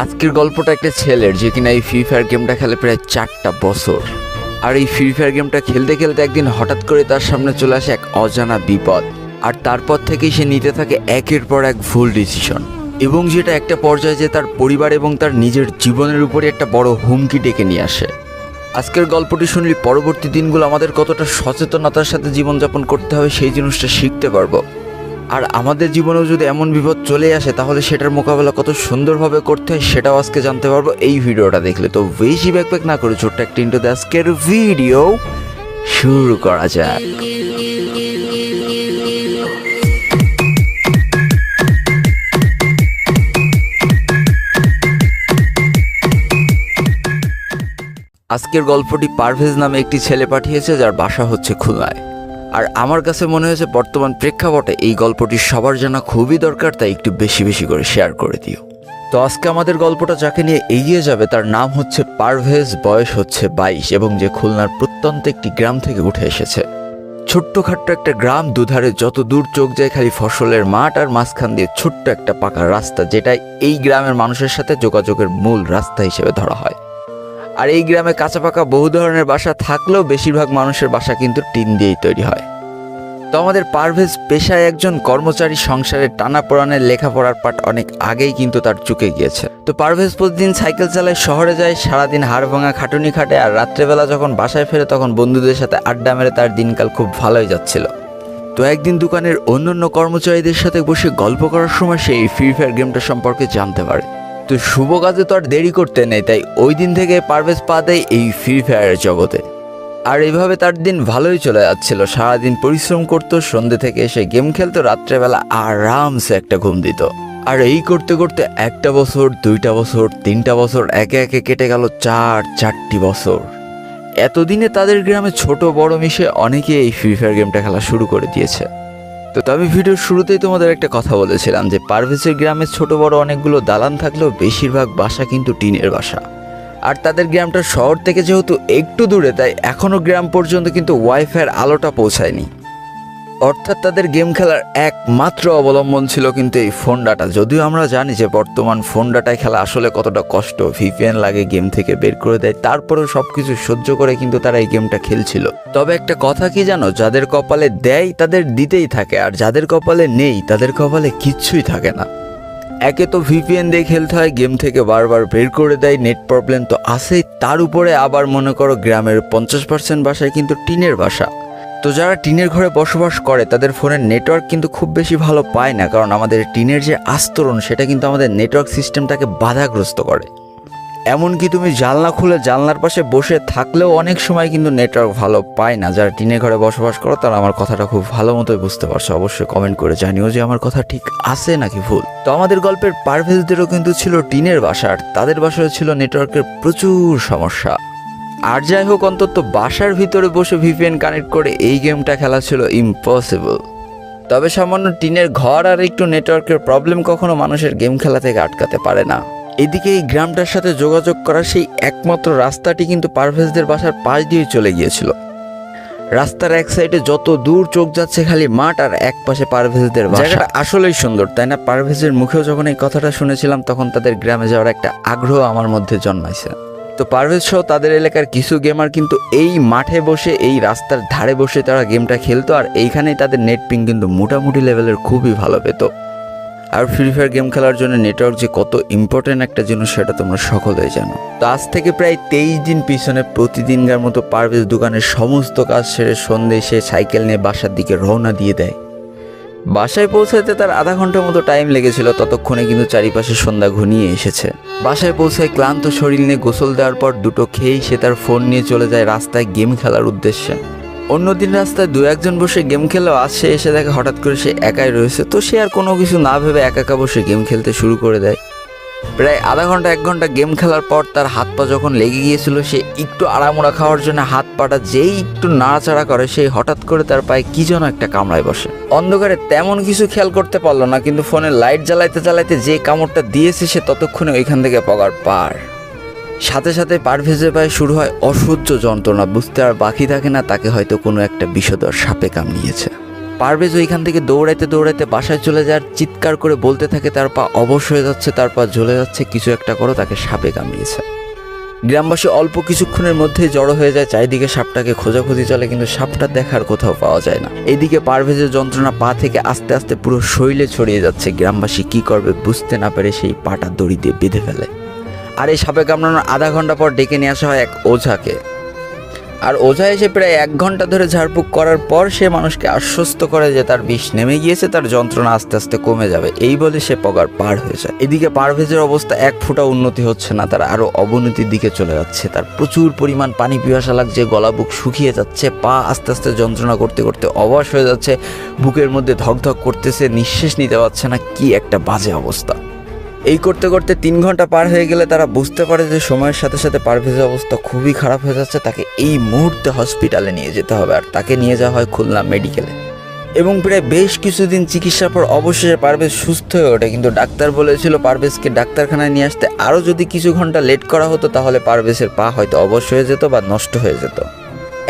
আজকের গল্পটা একটা ছেলের যে কিনা এই ফ্রি ফায়ার গেমটা খেলে প্রায় 4টা বছর। আর এই ফ্রি ফায়ার গেমটা খেলতে খেলতে একদিন হঠাৎ করে তার সামনে চলে আসে এক অজানা বিপদ। আর তারপর থেকেই সে নিতে থাকে একের পর এক ভুল ডিসিশন, এবং যেটা একটা পর্যায়ে যে তার পরিবার এবং তার নিজের জীবনের উপরে একটা বড় হুমকি ডেকে নিয়ে আসে। আজকের গল্পটি শুনলে পরবর্তী দিনগুলো আমাদের কতটা সচেতনতার সাথে জীবনযাপন করতে হবে সেই জিনিসটা শিখতে পারবো। আর আমাদের জীবনেও যদি এমন বিপদ চলে আসে তাহলে সেটার মোকাবেলা কত সুন্দরভাবে করতে হয় সেটাও আজকে জানতে পারবো এই ভিডিওটা দেখলে। তো বেশি ব্যাকপ্যাক না করে ছোট্ট একটা ইন্ট্রো আজকের ভিডিও শুরু করা যাক। আজকের গল্পটি পারভেজ নামে একটি ছেলে পাঠিয়েছে, যার বাসা হচ্ছে খুলনায়। আর আমার কাছে মনে হয়েছে বর্তমান প্রেক্ষাপটে এই গল্পটি সবার জানা খুবই দরকার, তাই একটু বেশি বেশি করে শেয়ার করে দিও। তো আজকে আমাদের গল্পটা যাকে নিয়ে এগিয়ে যাবে তার নাম হচ্ছে পারভেজ, বয়স হচ্ছে 22 এবং যে খুলনার প্রত্যন্ত একটি গ্রাম থেকে উঠে এসেছে। ছোট্টখাট্ট একটা গ্রাম, দুধারে যত দূর চোখ যায় খালি ফসলের মাঠ, আর মাঝখান দিয়ে ছোট্ট একটা পাকা রাস্তা, যেটা এই গ্রামের মানুষের সাথে যোগাযোগের মূল রাস্তা হিসেবে ধরা হয়। আর এই গ্রামে কাঁচা পাকা বহু ধরনের বাসা থাকলেও বেশিরভাগ মানুষের বাসা কিন্তু টিন দিয়েই তৈরি হয়। তো আমাদের পারভেজ পেশায় একজন কর্মচারী, সংসারের টানাপোড়ানের লেখাপড়ার পাঠ অনেক আগেই কিন্তু তার চুকে গিয়েছে। তো পারভেজ প্রতিদিন সাইকেল চালায়, শহরে যায়, সারাদিন হাড় ভাঙা খাটুনি খাটে, আর রাত্রেবেলা যখন বাসায় ফেরে তখন বন্ধুদের সাথে আড্ডা মেরে তার দিনকাল খুব ভালোই যাচ্ছিল। তো একদিন দোকানের অন্যান্য কর্মচারীদের সাথে বসে গল্প করার সময় সে এই ফ্রি ফায়ার গেমটা সম্পর্কে জানতে পারে। তো শুভ কাজে তো আর দেরি করতে নেই, তাই ওই দিন থেকে পারভেজ পা দেয় এই ফ্রি ফায়ারের জগতে। আর এইভাবে তার দিন ভালোই চলে যাচ্ছিল। সারাদিন পরিশ্রম করতো, সন্ধ্যে থেকে এসে গেম খেলতো, রাত্রেবেলা আরামসে একটা ঘুম দিত। আর এই করতে করতে 1টা বছর, 2টা বছর, 3টা বছর, একে একে কেটে গেল 4টি বছর। এতদিনে তাদের গ্রামে ছোট বড় মিশে অনেকে এই ফ্রি ফায়ার গেমটা খেলা শুরু করে দিয়েছে। তো আমি ভিডিওর শুরুতেই তোমাদের একটা কথা বলেছিলাম যে পারভেজের গ্রামে ছোট বড় অনেকগুলো দালান থাকলেও বেশিরভাগ বাসা কিন্তু টিনের বাসা। আর তাদের গ্রামটা শহর থেকে যেহেতু একটু দূরে, তাই এখনও গ্রাম পর্যন্ত কিন্তু ওয়াইফাইয়ের আলোটা পৌঁছায়নি। অর্থাৎ তাদের গেম খেলার একমাত্র অবলম্বন ছিল কিন্তু এই ফোন ডাটা। যদিও আমরা জানি যে বর্তমান ফোন ডাটায় খেলা আসলে কতটা কষ্ট, ভিপিএন লাগে, গেম থেকে বের করে দেয়, তারপরেও সবকিছু সহ্য করে কিন্তু তারা এই গেমটা খেলছিল। তবে একটা কথা কি জানো, যাদের কপালে দেয় তাদের দিতেই থাকে, আর যাদের কপালে নেই তাদের কপালে কিচ্ছুই থাকে না। একে তো ভিপিএন দিয়ে খেলতে হয়, গেম থেকে বারবার বের করে দেয়, নেট প্রবলেম তো আছেই, তার উপরে আবার মনে করো গ্রামের 50% বাসায় কিন্তু টিনের বাসা। তো যারা টিনের ঘরে বসবাস করে তাদের ফোনের নেটওয়ার্ক কিন্তু খুব বেশি ভালো পায় না, কারণ আমাদের টিনের যে আস্তরণ সেটা কিন্তু আমাদের নেটওয়ার্ক সিস্টেমটাকে বাধাগ্রস্ত করে। এমনকি তুমি জানলা খুলে জানলার পাশে বসে থাকলেও অনেক সময় কিন্তু নেটওয়ার্ক ভালো পায় না। যারা টিনের ঘরে বসবাস করো তারা আমার কথাটা খুব ভালো মতোই বুঝতে পারছো। অবশ্যই কমেন্ট করে জানিও যে আমার কথা ঠিক আছে নাকি ভুল। তো আমাদের গল্পের পারভেজদেরও কিন্তু ছিল টিনের বাসা, আর তাদের বাসায় ছিল নেটওয়ার্কের প্রচুর সমস্যা। আর যাই হোক, অন্তত বাসার ভিতরে বসে ভিপিএন কানেক্ট করে এই গেমটা খেলা ছিল ইম্পসিবল। তবে সামান্য টিনের ঘর আর একটু নেটওয়ার্কের প্রবলেম কখনো মানুষের গেম খেলা থেকে আটকাতে পারে না। এদিকে এই গ্রামটার সাথে যোগাযোগ করার সেই একমাত্র রাস্তাটি কিন্তু পারভেজদের বাসার পাশ দিয়ে চলে গিয়েছিল। রাস্তার এক সাইডে যত দূর চোখ যাচ্ছে খালি মাঠ, আর এক পাশে পারভেজদের বাসা। জায়গাটা আসলেই সুন্দর, তাই না? পারভেজের মুখেও যখন এই কথাটা শুনেছিলাম তখন তাদের গ্রামে যাওয়ার একটা আগ্রহ আমার মধ্যে জন্মাইছে। তো পারভেজ সহ তাদের এলাকার কিছু গেমার কিন্তু এই মাঠে বসে, এই রাস্তার ধারে বসে তারা গেমটা খেলতো, আর এইখানেই তাদের নেট পিং কিন্তু মোটামুটি লেভেলের খুবই ভালো পেত। আর ফ্রি ফায়ার গেম খেলার জন্য নেটওয়ার্ক যে কত ইম্পর্টেন্ট একটা জিনিস সেটা তোমরা সকলেই জানো। তো আজ থেকে প্রায় 23 দিন পিছনে প্রতিদিনকার মতো পারভেজ দোকানের সমস্ত কাজ সেরে সন্ধ্যে সে সাইকেল নিয়ে বাসার দিকে রওনা দিয়ে দেয়। বাসায় পৌঁছাতে তার আধা ঘন্টার মতো টাইম লেগেছিল, ততক্ষণে কিন্তু চারিপাশে সন্ধ্যা ঘনিয়ে এসেছে। বাসায় পৌঁছায় ক্লান্ত শরীর নিয়ে গোসল দেওয়ার পর দুটো খেয়েই সে তার ফোন নিয়ে চলে যায় রাস্তায় গেম খেলার উদ্দেশ্যে। অন্যদিন রাস্তায় 2-1 জন বসে গেম খেলেও আজ সে এসে দেখে হঠাৎ করে সে একাই রয়েছে। তো সে আর কোনো কিছু না ভেবে একা বসে গেম খেলতে শুরু করে দেয়। প্রায় আধা ঘন্টা 1 ঘন্টা গেম খেলার পর তার হাত পা যখন লেগে গিয়েছিল, সে একটু আড়ামোড়া খাওয়ার জন্য হাত পাটা যেই একটু নাড়াচাড়া করে, সেই হঠাৎ করে তার পায়ে কি যেন একটা কামড়ায় বসে। অন্ধকারে তেমন কিছু খেয়াল করতে পারলো না, কিন্তু ফোনের লাইট জ্বালাইতে জ্বালাইতে যে কামড়টা দিয়েছে সে ততক্ষণে ওইখান থেকে পগার পার। সাথে সাথে পারভেজের পায়ে শুরু হয় অসহ্য যন্ত্রণা। বুঝতে আর বাকি থাকে না তাকে হয়তো কোনো একটা বিষধর সাপে কামড়িয়েছে। পারভেজ ওইখান থেকে দৌড়াইতে দৌড়াইতে বাসায় চলে যায়, চিৎকার করে বলতে থাকে তার পা অবশ হয়ে যাচ্ছে, তার পা জ্বলে যাচ্ছে, কিছু একটা করো, তাকে সাপে কামড়িয়েছে। গ্রামবাসী অল্প কিছুক্ষণের মধ্যেই জড়ো হয়ে যায়, চারিদিকে সাপটাকে খোঁজাখুঁজি চলে, কিন্তু সাপটা দেখার কোথাও পাওয়া যায় না। এইদিকে পারভেজের যন্ত্রণা পা থেকে আস্তে আস্তে পুরো শরীরে ছড়িয়ে যাচ্ছে। গ্রামবাসী কি করবে বুঝতে না পেরে সেই পাটা দড়ি দিয়ে বেঁধে ফেলে। আর এই সাপে কামড়ানোর আধা ঘন্টা পর ডেকে নিয়ে আসা হয় এক ওঝাকে। আর ওঝা এসে প্রায় 1 ঘন্টা ধরে ঝাড়ফুঁক করার পর সে মানুষকে আশ্বস্ত করে যে তার বিষ নেমে গিয়েছে, তার যন্ত্রণা আস্তে আস্তে কমে যাবে। এই বলে সে পগার পার হয়ে যায়। এদিকে পারভেজের অবস্থা 1 ফুটা উন্নতি হচ্ছে না, তার আরো অবনতির দিকে চলে যাচ্ছে। তার প্রচুর পরিমাণ পানি পিপাসা লাগছে, গলা বুক শুকিয়ে যাচ্ছে, পা আস্তে আস্তে যন্ত্রণা করতে করতে অবশ হয়ে যাচ্ছে, বুকের মধ্যে ধকধক করতেছে, নিঃশ্বাস নিতে পারছে না। কি একটা বাজে অবস্থা। এই করতে করতে 3 ঘন্টা পার হয়ে গেলে তারা বুঝতে পারে যে সময়ের সাথে সাথে পারভেজের অবস্থা খুবই খারাপ হয়ে যাচ্ছে, তাকে এই মুহূর্তে হসপিটালে নিয়ে যেতে হবে। আর তাকে নিয়ে যাওয়া হয় খুলনা মেডিকেলে। এবং প্রায় বেশ কিছুদিন চিকিৎসার পর অবশেষে পারভেজ সুস্থ হয়ে ওঠে। কিন্তু ডাক্তার বলেছিল পারভেজকে ডাক্তারখানায় নিয়ে আসতে আরও যদি কিছু ঘন্টা লেট করা হতো তাহলে পারভেজের পা হয়তো অবশ হয়ে যেত বা নষ্ট হয়ে যেত।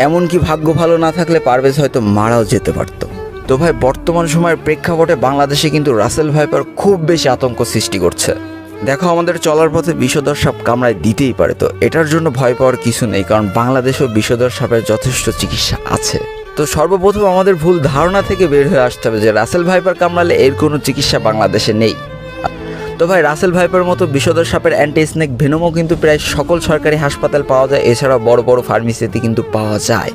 এমনকি ভাগ্য ভালো না থাকলে পারভেজ হয়তো মারাও যেতে পারত। তো ভাই, বর্তমান সময়ের প্রেক্ষাপটে বাংলাদেশে কিন্তু রাসেল ভাইপার খুব বেশি আতঙ্ক সৃষ্টি করছে। দেখো, আমাদের চলার পথে বিষধর সাপ কামড়ায় দিতেই পারে, তো এটার জন্য ভয় পাওয়ার কিছু নেই, কারণ বাংলাদেশেও বিষধর সাপের যথেষ্ট চিকিৎসা আছে। তো সর্বপ্রথম আমাদের ভুল ধারণা থেকে বের হয়ে আসতে হবে যে রাসেল ভাইপার কামড়ালে এর কোনো চিকিৎসা বাংলাদেশে নেই। তো ভাই, রাসেল ভাইপার মতো বিষধর সাপের অ্যান্টি স্নেক ভেনমও কিন্তু প্রায় সকল সরকারি হাসপাতাল পাওয়া যায়, এছাড়াও বড় বড় ফার্মেসিতে কিন্তু পাওয়া যায়।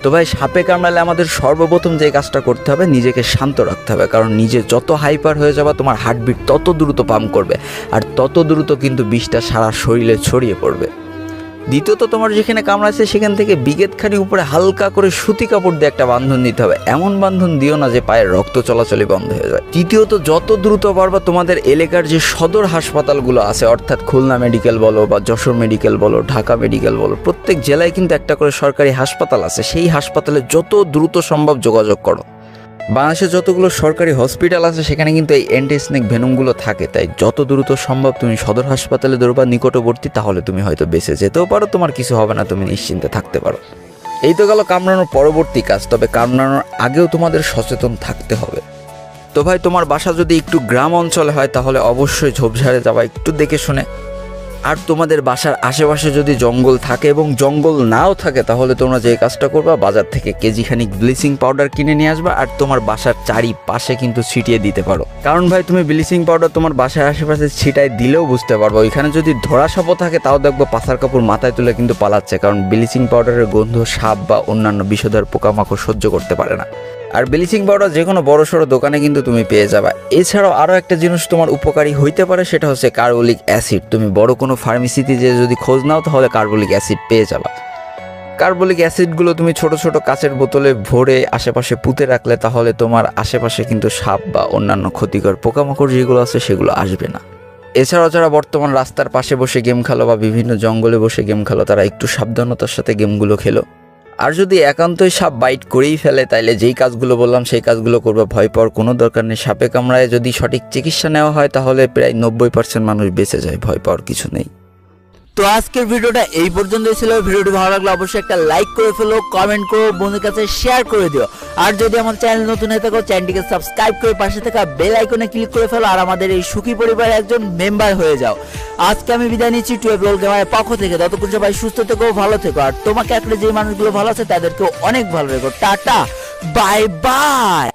তো ভাই, সাপে কামড়ালে আমাদের সর্বপ্রথম যে কাজটা করতে হবে, নিজেকে শান্ত রাখতে হবে, কারণ নিজে যত হাইপার হয়ে যাবে তোমার হার্টবিট তত দ্রুত পাম্প করবে, আর তত দ্রুত কিন্তু বিষটা সারা শরীরে ছড়িয়ে পড়বে। দ্বিতীয়ত, তোমার যেখানে কামড়াচ্ছে সেখান থেকে বিগেতখানি উপরে হালকা করে সুতি কাপড় দিয়ে একটা বাঁধন দিতে হবে। এমন বাঁধন দিও না যে পায়ের রক্ত চলাচলই বন্ধ হয়ে যায়। তৃতীয়ত, যত দ্রুত পারবা তোমাদের এলাকার যে সদর হাসপাতালগুলো আছে, অর্থাৎ খুলনা মেডিকেল বলো বা যশোর মেডিকেল বলো, ঢাকা মেডিকেল বলো, প্রত্যেক জেলায় কিন্তু একটা করে সরকারি হাসপাতাল আছে, সেই হাসপাতালে যত দ্রুত সম্ভব যোগাযোগ করো। বাংলাদেশে যতগুলো সরকারি হসপিটাল আছে সেখানে কিন্তু এই অ্যান্টি স্নেক ভেনমগুলো থাকে, তাই যত দ্রুত সম্ভব তুমি সদর হাসপাতালে দৌড়বা নিকটবর্তী, তাহলে তুমি হয়তো বেঁচে যেতেও পারো, তোমার কিছু হবে না, তুমি নিশ্চিন্তে থাকতে পারো। এই তো গেল কামড়ানোর পরবর্তী কাজ, তবে কামড়ানোর আগেও তোমাদের সচেতন থাকতে হবে। তো ভাই, তোমার বাসা যদি একটু গ্রাম অঞ্চলে হয় তাহলে অবশ্যই ঝোপঝাড়ে যাবা একটু দেখে শুনে। আর তোমাদের বাসার আশেপাশে যদি জঙ্গল থাকে এবং জঙ্গল নাও থাকে তাহলে তোমরা যে কাজটা করবা, বাজার থেকে কেজিখানিক ব্লিচিং পাউডার কিনে নিয়ে আসবা আর তোমার বাসার চারিপাশে কিন্তু ছিটিয়ে দিতে পারো। কারণ ভাই, তুমি ব্লিচিং পাউডার তোমার বাসার আশেপাশে ছিটাই দিলেও বুঝতে পারবো। ওইখানে যদি ধরা সাপও থাকে তাও দেখবো পাছার কাপড় মাথায় তুলে কিন্তু পালাচ্ছে, কারণ ব্লিচিং পাউডারের গন্ধ সাপ বা অন্যান্য বিষধর পোকামাকড় সহ্য করতে পারে না। আর ব্লিচিং পাউডার যে কোনো বড় সড়ো দোকানে কিন্তু তুমি পেয়ে যাবা। এছাড়াও আরও একটা জিনিস তোমার উপকারী হইতে পারে, সেটা হচ্ছে কার্বলিক অ্যাসিড। তুমি বড় কোনো ফার্মেসিতে যে যদি খোঁজ নাও তাহলে কার্বলিক অ্যাসিড পেয়ে যাবা। কার্বলিক অ্যাসিডগুলো তুমি ছোট ছোট কাচের বোতলে ভরে আশেপাশে পুঁতে রাখলে তাহলে তোমার আশেপাশে কিন্তু সাপ বা অন্যান্য ক্ষতিকর পোকামাকড় যেগুলো আছে সেগুলো আসবে না। এছাড়াও যারা বর্তমান রাস্তার পাশে বসে গেম খেলো বা বিভিন্ন জঙ্গলে বসে গেম খেলো, তারা একটু সাবধানতার সাথে গেমগুলো খেলো। আর যদি একান্তই সাপ বাইট করেই ফেলে তাইলে যেই কাজগুলো বললাম সেই কাজগুলো করবে, ভয় পাওয়ার কোনো দরকার নেই। সাপে কামড়ায় যদি সঠিক চিকিৎসা নেওয়া হয় তাহলে প্রায় 90% মানুষ বেঁচে যায়, ভয় পাওয়ার কিছু নেই। তো আজকের ভিডিওটা এই পর্যন্তই ছিল। ভিডিওটি ভালো লাগলে অবশ্যই একটা লাইক করে ফেলো, কমেন্ট করো, বন্ধুদের কাছে শেয়ার করে দিও। আর যদি আমার চ্যানেল নতুন হয়ে থাকো, চ্যানেলটিকে সাবস্ক্রাইব করে পাশে থাকা বেল আইকনে ক্লিক করে ফেলো আর আমাদের এই সুখী পরিবারের একজন মেম্বার হয়ে যাও। আজকে আমি বিদায় নিচ্ছি 12 রোল গেমারের পক্ষ থেকে। ততক্ষণ সবাই সুস্থ থেকো, ভালো থেকো, আর তোমাকে আসলে যে মানুষগুলো ভালো আছে তাদেরকেও অনেক ভালো রেখো। Tata, bye bye.